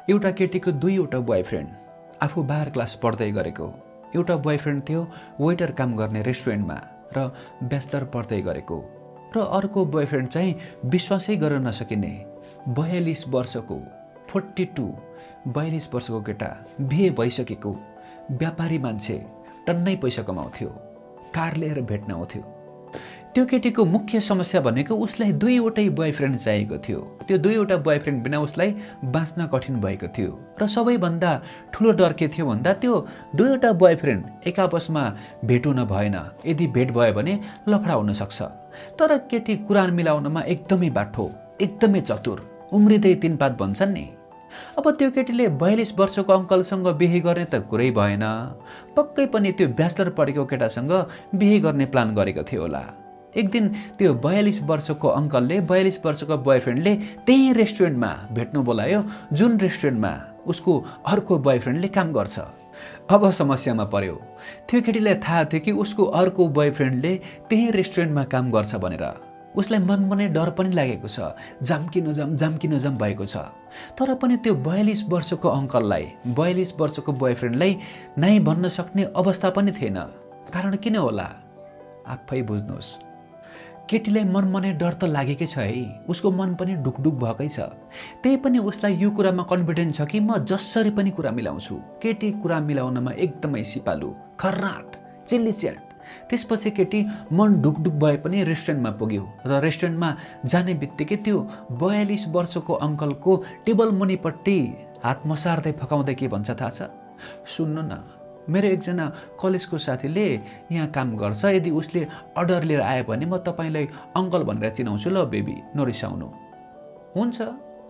एउटा केटीको दुईवटा बोयफ्रेन्ड, आफू 12 क्लास पढ्दै गरेको। एउटा बोयफ्रेन्ड थियो वेटर काम गर्ने रेस्टुरेन्टमा र ब्याचलर पढ्दै गरेको, र अर्को बोयफ्रेन्ड चाहिँ विश्वासै गर्न नसकिने 42 वर्षको 42 वर्षको केटा, बिहे भइसकेको व्यापारी मान्छे, टन्नै पैसा कमाउँथ्यो, कार लिएर भेट्न आउँथ्यो। त्यो केटीको मुख्य समस्या भनेको उसलाई दुईवटै बोयफ्रेन्ड चाहिएको थियो। त्यो दुईवटा बोयफ्रेन्ड बिना उसलाई बाँच्न कठिन भएको थियो, र सबैभन्दा ठुलो डर के थियो भन्दा त्यो दुईवटा बोयफ्रेन्ड एक आपसमा भेट हुन भएन। यदि भेट भयो भने लफडा हुन सक्छ। तर केटी कुरा मिलाउनमा एकदमै बाठो, एकदमै चतुर, उम्रिँदै 3 पात भन्छन् नि। अब त्यो केटीले 42 वर्षको अङ्कलसँग बिहे गर्ने त कुरै भएन, पक्कै पनि त्यो ब्याचलर पढेको केटासँग बिहे गर्ने प्लान गरेको थियो होला। एक दिन त्यो 42 वर्षको अङ्कलले 42 वर्षको बोयफ्रेन्डले त्यही रेस्टुरेन्टमा भेट्नु बोलायो, जुन रेस्टुरेन्टमा उसको अर्को बोयफ्रेन्डले काम गर्छ। अब समस्यामा पर्यो। त्यो केटीलाई थाहा थियो कि उसको अर्को बोयफ्रेन्डले त्यही रेस्टुरेन्टमा काम गर्छ भनेर। उसलाई मनमा नै डर पनि लागेको छ, जाम भएको छ। तर पनि त्यो 42 वर्षको अङ्कललाई 42 वर्षको बोयफ्रेन्डलाई नाइ भन्न सक्ने अवस्था पनि थिएन। कारण किन होला आफै बुझ्नुहोस्। केटीलाई मनमा नै डर त लागेकै छ है, उसको मन पनि ढुकढुक भएकै छ। त्यही पनि उसलाई यो कुरामा कन्फिडेन्स छ कि म जसरी पनि कुरा मिलाउँछु। केटी कुरा मिलाउनमा एकदमै सिपालु, खर्राट, चिल्ली च्याट। त्यसपछि केटी मन ढुकढुक भए पनि रेस्टुरेन्टमा पुग्यो, र रेस्टुरेन्टमा जाने बित्तिकै त्यो 42 वर्षको अङ्कलको टेबल मुनिपट्टि हात मसार्दै फकाउँदै के भन्छ थाहा छ? सुन्नु न, मेरो एकजना कलेजको साथीले यहाँ काम गर्छ, यदि उसले अर्डर लिएर आयो भने म तपाईँलाई अङ्कल भनेर चिनाउँछु ल बेबी, नरिसाउनु। हुन्छ,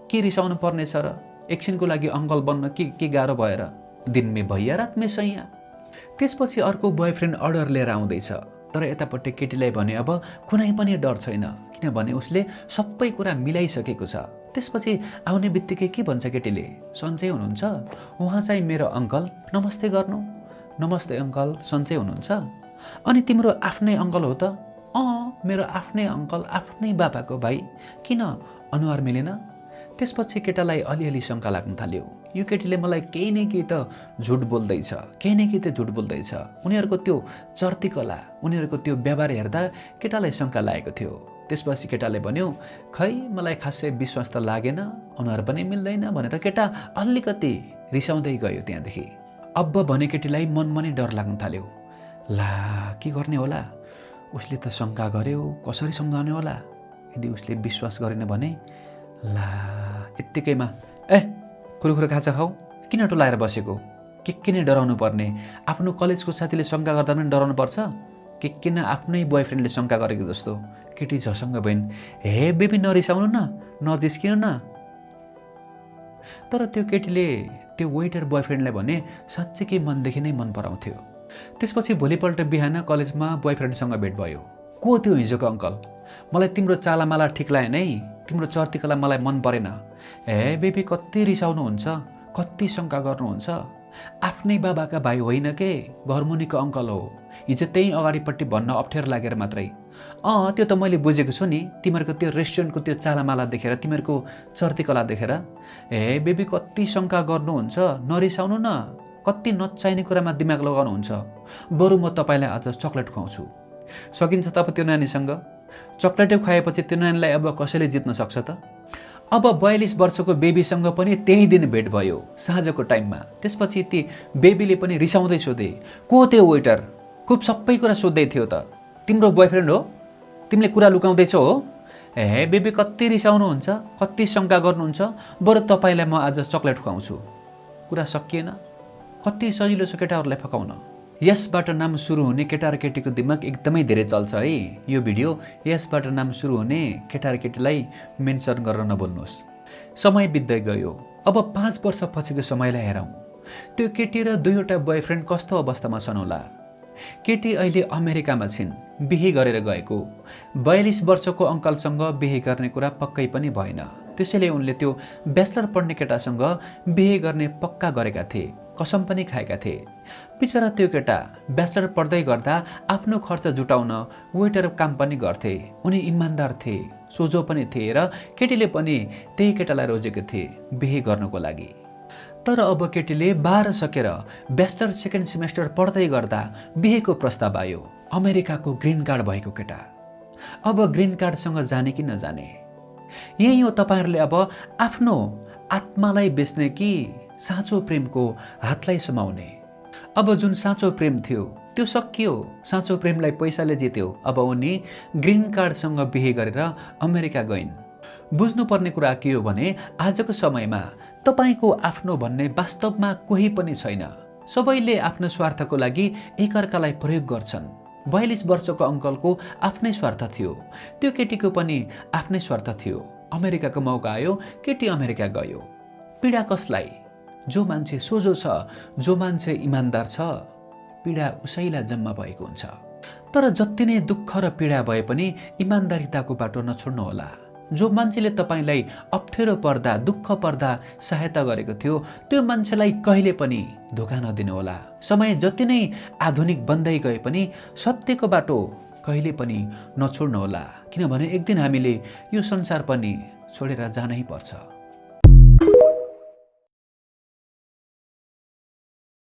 के रिसाउनु पर्ने छ र? एकछिनको लागि अङ्कल बन्न के गाह्रो भएर? दिन में भैया रात में सैया। त्यसपछि अर्को बोयफ्रेन्ड अर्डर लिएर आउँदैछ, तर यतापट्टि केटीलाई भने अब कुनै पनि डर छैन, किनभने उसले सबै कुरा मिलाइसकेको छ। त्यसपछि आउने बित्तिकै के भन्छ केटीले? सन्चै हुनुहुन्छ? उहाँ चाहिँ मेरो अङ्कल, नमस्ते गर्नु। नमस्ते अङ्कल, सन्चै हुनुहुन्छ? अनि तिम्रो आफ्नै अङ्कल हो त? मेरो आफ्नै अङ्कल, आफ्नै बाबाको भाइ। किन अनुहार मिलेन? त्यसपछि केटालाई अलिअलि शङ्का लाग्न थाल्यो। यो केटीले मलाई केही न केही त झुट बोल्दैछ, उनीहरूको त्यो चर्ती कला, उनीहरूको त्यो व्यवहार हेर्दा केटालाई शङ्का लागेको थियो। त्यसपछि केटाले भन्यो, खै मलाई खासै विश्वास त लागेन, अनुहार पनि मिल्दैन भनेर केटा अलिकति रिसाउँदै गयो त्यहाँदेखि। अब भने केटीलाई मनमा नै डर लाग्न थाल्यो। ला के गर्ने होला? उसले त शङ्का गर्यो, कसरी सम्झाउने होला? यदि उसले विश्वास गरेन भने? ला यत्तिकैमा कुरकुरे खाजा खाऊ, किन टोलाएर बसेको? के किन डराउनु पर्ने? आफ्नो कलेजको साथीले शङ्का गर्दा पनि डराउनु पर्छ? के किन आफ्नै बोयफ्रेन्डले शङ्का गरेको जस्तो? केटी झसङ्ग भइन्। हे बेबी नरिसाउनु न, नजिस्किनु न। तर त्यो केटीले त्यो वेटर बोयफ्रेन्डलाई भने साँच्चीकै मनदेखि नै मन पराउँथ्यो। त्यसपछि भोलिपल्ट बिहान कलेजमा बोयफ्रेन्डसँग भेट भयो। को थियो हिजोको अङ्कल? मलाई तिम्रो चालामाला ठिक लागेन है, तिम्रो चर्तीकला मलाई मन परेन। हे बेबी कति रिसाउनुहुन्छ, कति शङ्का गर्नुहुन्छ? आफ्नै बाबाका भाइ होइन के, घरमुनिको अङ्कल हो। हिजो त्यही अगाडिपट्टि भन्न अप्ठ्यारो लागेर मात्रै। त्यो त मैले बुझेको छु नि, तिमीहरूको त्यो रेस्टुरेन्टको त्यो चालामाला देखेर, तिमीहरूको चर्तीकला देखेर। हे बेबी कति शङ्का गर्नुहुन्छ, नरिसाउनु न। कति नचाहिने कुरामा दिमाग लगाउनुहुन्छ। बरु म तपाईँलाई आज चक्लेट खुवाउँछु। सकिन्छ त अब त्यो नानीसँग? चक्लेटै खुवाएपछि त्यो नानीलाई अब कसैले जित्न सक्छ त? अब 42 वर्षको बेबीसँग पनि त्यही दिन भेट भयो, साँझको टाइममा। त्यसपछि ती बेबीले पनि रिसाउँदै सोधे, को त्यो वेटर? खुब सबै कुरा सोध्दै थियो त। तिम्रो बोयफ्रेन्ड हो? तिमीले कुरा लुकाउँदैछौ हो? हे बेबी कति रिसाउनुहुन्छ, कति शङ्का गर्नुहुन्छ। बरु तपाईँलाई म आज चक्लेट खुवाउँछु। कुरा सकिएन? कति सजिलो छ केटाहरूलाई फकाउन। यसबाट नाम सुरु हुने केटा र केटीको दिमाग एकदमै धेरै चल्छ है। यो भिडियो यसबाट नाम सुरु हुने केटा र केटीलाई मेन्सन गर्न नभुल्नुहोस्। समय बित्दै गयो। अब 5 वर्ष पछिको समयलाई हेरौँ। त्यो केटी र दुईवटा बोयफ्रेन्ड कस्तो अवस्थामा छन् होला? केटी अहिले अमेरिकामा छिन्, बिहे गरेर गएको। 42 वर्षको अङ्कलसँग बिहे गर्ने कुरा पक्कै पनि भएन। त्यसैले उनले त्यो ब्याचलर पढ्ने केटासँग बिहे गर्ने पक्का गरेका थिए, कसम पनि खाएका थिए। बिचरा त्यो केटा ब्याचलर पढ्दै गर्दा आफ्नो खर्च जुटाउन वेटर काम पनि गर्थे। उनी इमान्दार थिए, सोझो पनि थिए र केटीले पनि त्यही केटालाई रोजेको थिए बिहे गर्नको लागि। तर अब केटीले 12 सकेर ब्याचलर सेकेन्ड सेमेस्टर पढ्दै गर्दा बिहेको प्रस्ताव आयो। अमेरिकाको ग्रिन कार्ड भएको केटा। अब ग्रिन कार्डसँग जाने कि नजाने? यही हो तपाईँहरूले अब आफ्नो आत्मालाई बेच्ने कि साँचो प्रेमको हातलाई समाउने? अब जुन साँचो प्रेम थियो त्यो सकियो। साँचो प्रेमलाई पैसाले जित्यो। अब उनी ग्रिन कार्डसँग बिहे गरेर अमेरिका गइन्। बुझ्नुपर्ने कुरा के हो भने आजको समयमा तपाईँको आफ्नो भन्ने वास्तवमा कोही पनि छैन। सबैले आफ्नो स्वार्थको लागि एकअर्कालाई प्रयोग गर्छन्। 42 वर्षको अङ्कलको आफ्नै स्वार्थ थियो, त्यो केटीको पनि आफ्नै स्वार्थ थियो। अमेरिकाको मौका आयो, केटी अमेरिका गयो। पीडा कसलाई? जो मान्छे सोझो छ, जो मान्छे इमान्दार छ, पीडा उसैलाई जम्मा भएको हुन्छ। तर जति नै दुःख र पीडा भए पनि इमान्दारिताको बाटो नछोड्नुहोला। जो मान्छेले तपाईँलाई अप्ठ्यारो पर्दा, दुःख पर्दा सहायता गरेको थियो त्यो मान्छेलाई कहिले पनि धोका नदिनुहोला। समय जति नै आधुनिक बन्दै गए पनि सत्यको बाटो कहिले पनि नछोड्नुहोला, किनभने एक दिन हामीले यो संसार पनि छोडेर जानै पर्छ।